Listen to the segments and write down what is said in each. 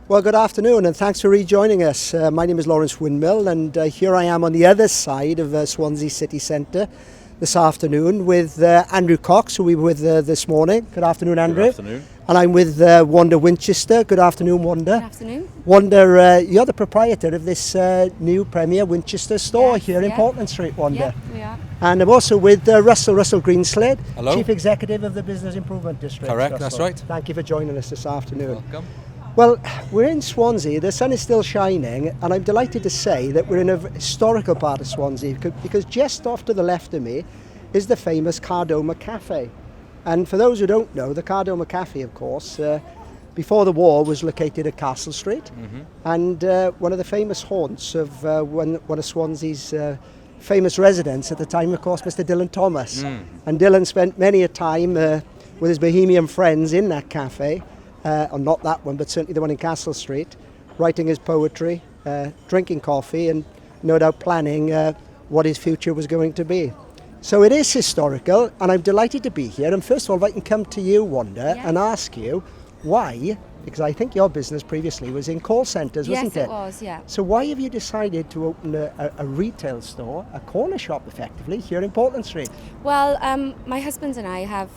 Well, good afternoon and thanks for rejoining us. My name is Lawrence Windmill and here I am on the other side of Swansea City Centre this afternoon with Andrew Cox, who we were with this morning. Good afternoon, Andrew. Good afternoon. And I'm with Wanda Winchester. Good afternoon, Wanda. Good afternoon. Wanda, you're the proprietor of this new Premier Winchester store here in Portland Street, Wanda. Yeah, we are. And I'm also with Russell Greenslade, Hello. Chief Executive of the Business Improvement District. Correct, Russell. that's right. Thank you for joining us this afternoon. Welcome. Well, we're in Swansea, the sun is still shining, and I'm delighted to say that we're in a historical part of Swansea because just off to the left of me is the famous Cardoma Cafe. And for those who don't know, the Cardoma Cafe, of course, before the war was located at Castle Street, and one of the famous haunts of one of Swansea's famous residents at the time, of course, Mr. Dylan Thomas. And Dylan spent many a time with his bohemian friends in that cafe, or not that one, but certainly the one in Castle Street, writing his poetry, drinking coffee, and no doubt planning what his future was going to be. So it is historical, and I'm delighted to be here. And first of all, if I can come to you, Wanda, and ask you why, because I think your business previously was in call centres, wasn't it? Yes, it was, yeah. So why have you decided to open a retail store, a corner shop effectively, here in Portland Street? Well, my husband and I have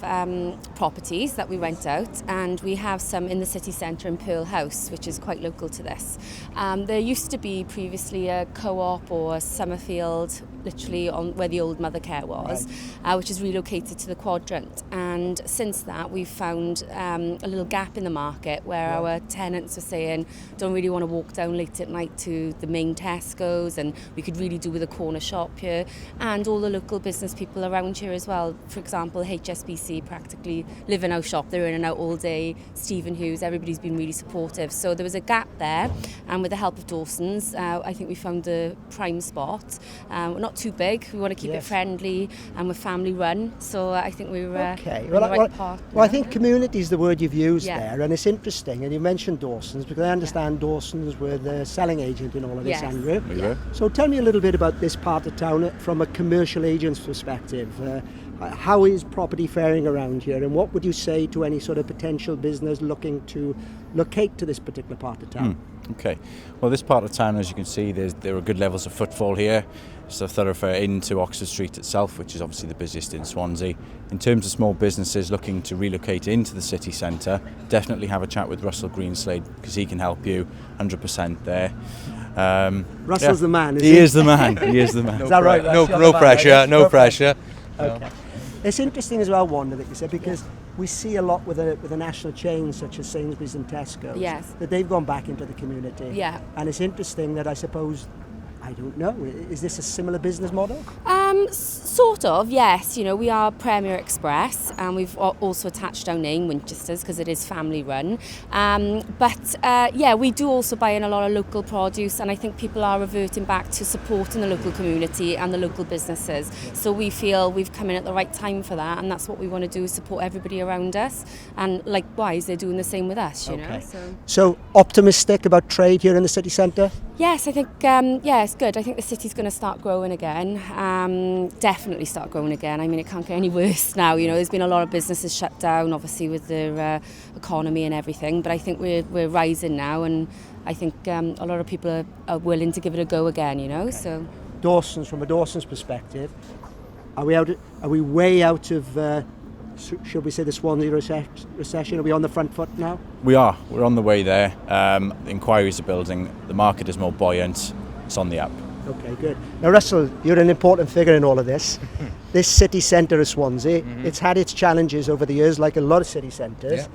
properties that we rent out, and we have some in the city centre in Pearl House, which is quite local to this. There used to be previously a co-op or a Summerfield, literally on where the old mother care was, which is relocated to the Quadrant. And since that, we've found a little gap in the market where our tenants are saying don't really want to walk down late at night to the main Tesco's, and we could really do with a corner shop here, and all the local business people around here as well. For example, HSBC practically live in our shop, they're in and out all day. Stephen Hughes, everybody's been really supportive. So there was a gap there, and with the help of Dawsons, I think we found the prime spot. We're not too big, we want to keep it friendly, and we're family run, so I think we were in the right part. Well, I think community is the word you've used there, and it's interesting. And you mentioned Dawsons, because I understand Dawsons were the selling agent in all of this, Andrew. Yeah. So tell me a little bit about this part of town from a commercial agent's perspective. How is property faring around here, and what would you say to any sort of potential business looking to locate to this particular part of town? Okay, well, this part of town, as you can see, there are good levels of footfall here. It's a thoroughfare into Oxford Street itself, which is obviously the busiest in Swansea. In terms of small businesses looking to relocate into the city centre, definitely have a chat with Russell Greenslade, because he can help you 100% there. Russell's the man, He is the man. He is the man. Is that right? No pressure, no pressure. Okay. It's interesting as well, Wanda, that you said, because we see a lot with a national chain such as Sainsbury's and Tesco's, that they've gone back into the community. Yeah. And it's interesting that I suppose, I don't know, is this a similar business model? Sort of, yes. You know, we are Premier Express, and we've also attached our name, Winchesters, because it is family run. But we do also buy in a lot of local produce, and I think people are reverting back to supporting the local community and the local businesses. So we feel we've come in at the right time for that, and that's what we want to do, is support everybody around us. And likewise, they're doing the same with us, you know. So optimistic about trade here in the city centre? Yes, I think, it's good. I think the city's going to start growing again. Definitely start growing again. I mean, it can't get any worse now. You know, there's been a lot of businesses shut down, obviously, with the economy and everything. But I think we're rising now, and I think a lot of people are willing to give it a go again, you know. So Dawsons, from a Dawsons perspective, are we way out of should we say the Swansea recession? Are we on the front foot now? We are. We're on the way there. Inquiries are building. The market is more buoyant. It's on the up. Okay, good. Now, Russell, you're an important figure in all of this. This city centre of Swansea, it's had its challenges over the years, like a lot of city centres.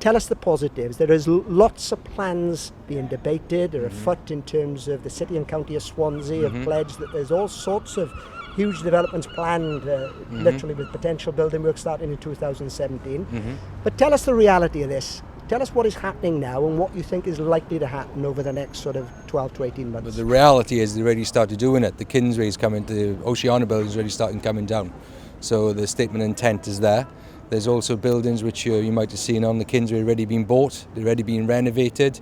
Tell us the positives. There is lots of plans being debated or afoot in terms of the city and county of Swansea have pledged that there's all sorts of huge developments planned, literally with potential building work starting in 2017. But tell us the reality of this. Tell us what is happening now and what you think is likely to happen over the next sort of 12 to 18 months. But the reality is they already started doing it. The Kingsway's coming, the Oceana building's already starting coming down. So the statement of intent is there. There's also buildings which you might have seen on the Kingsway already been bought, they're already being renovated.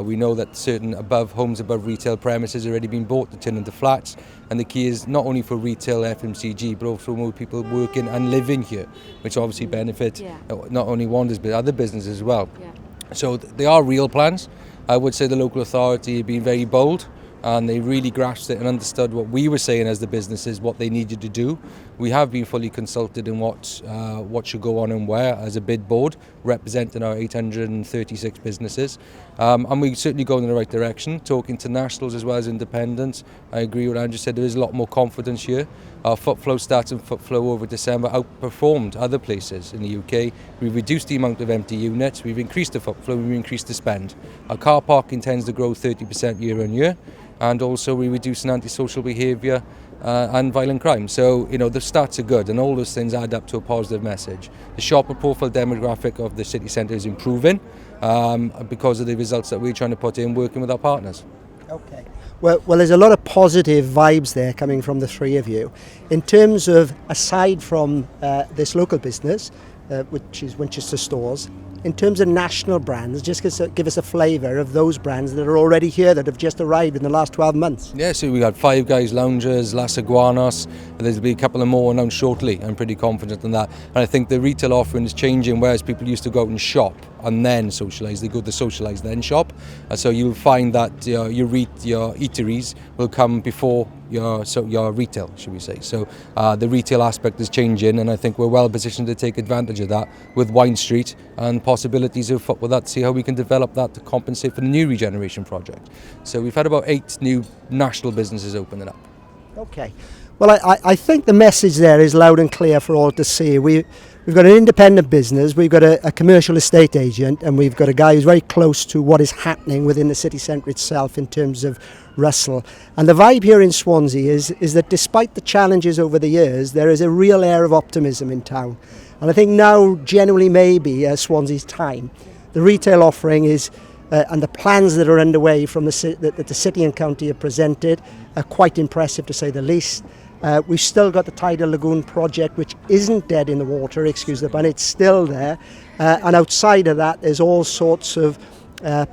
We know that certain homes above retail premises are already been bought to turn into flats, and the key is not only for retail FMCG but also more people working and living here, which obviously benefit not only Wanda's but other businesses as well. So they are real plans. I would say the local authority have been very bold, and they really grasped it and understood what we were saying as the businesses, what they needed to do. We have been fully consulted in what should go on and where as a bid board, representing our 836 businesses. And we certainly go in the right direction, talking to nationals as well as independents. I agree with Andrew said, there is a lot more confidence here. Our footflow stats and footflow over December outperformed other places in the UK. We've reduced the amount of empty units, we've increased the footflow, we've increased the spend. Our car parking tends to grow 30% year on year. And also we reduce antisocial behaviour and violent crime. So, you know, the stats are good, and all those things add up to a positive message. The shopper profile demographic of the city centre is improving because of the results that we're trying to put in working with our partners. Okay. Well, there's a lot of positive vibes there coming from the three of you. In terms of, aside from this local business, which is Winchester Stores, in terms of national brands, just give us a flavour of those brands that are already here, that have just arrived in the last 12 months. Yeah, so we got Five Guys Loungers, Las Iguanas, there'll be a couple of more announced shortly. I'm pretty confident in that. And I think the retail offering is changing, whereas people used to go out and shop and then socialise, they go to socialise then shop. And so you'll find that your eateries will come before your retail, should we say. So the retail aspect is changing, and I think we're well positioned to take advantage of that with Wine Street and possibilities of with that, see how we can develop that to compensate for the new regeneration project. So we've had about 8 new national businesses opening up. Okay. Well, I think the message there is loud and clear for all to see. We've got an independent business, we've got a commercial estate agent, and we've got a guy who's very close to what is happening within the city centre itself in terms of Russell. And the vibe here in Swansea is that despite the challenges over the years, there is a real air of optimism in town. And I think now genuinely may be Swansea's time. The retail offering is and the plans that are underway from that the city and county have presented are quite impressive, to say the least. We've still got the Tidal Lagoon project, which isn't dead in the water, excuse the pun, it's still there. And outside of that, there's all sorts of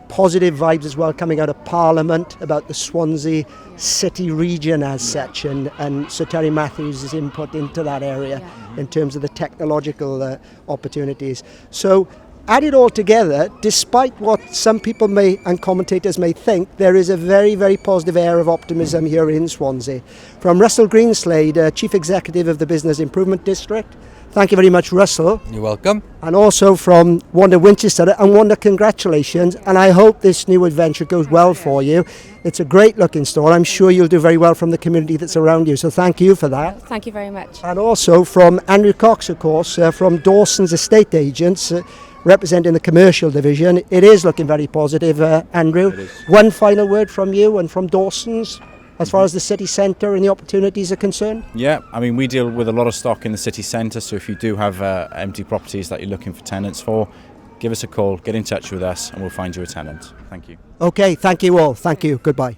positive vibes as well coming out of Parliament about the Swansea City region as such, and Sir Terry Matthews' input into that area in terms of the technological opportunities. So add it all together, despite what some people may and commentators may think, there is a very, very positive air of optimism here in Swansea. From Russell Greenslade, Chief Executive of the Business Improvement District. Thank you very much, Russell. You're welcome. And also from Wanda Winchester. And Wanda, congratulations. And I hope this new adventure goes well for you. It's a great looking store. I'm sure you'll do very well from the community that's around you. So thank you for that. Thank you very much. And also from Andrew Cox, of course, from Dawson's Estate Agents, representing the commercial division. It is looking very positive, Andrew. It is. One final word from you and from Dawson's as far as the city centre and the opportunities are concerned? Yeah, I mean, we deal with a lot of stock in the city centre, so if you do have empty properties that you're looking for tenants for, give us a call, get in touch with us, and we'll find you a tenant. Thank you. Okay, thank you all. Thank you. Goodbye.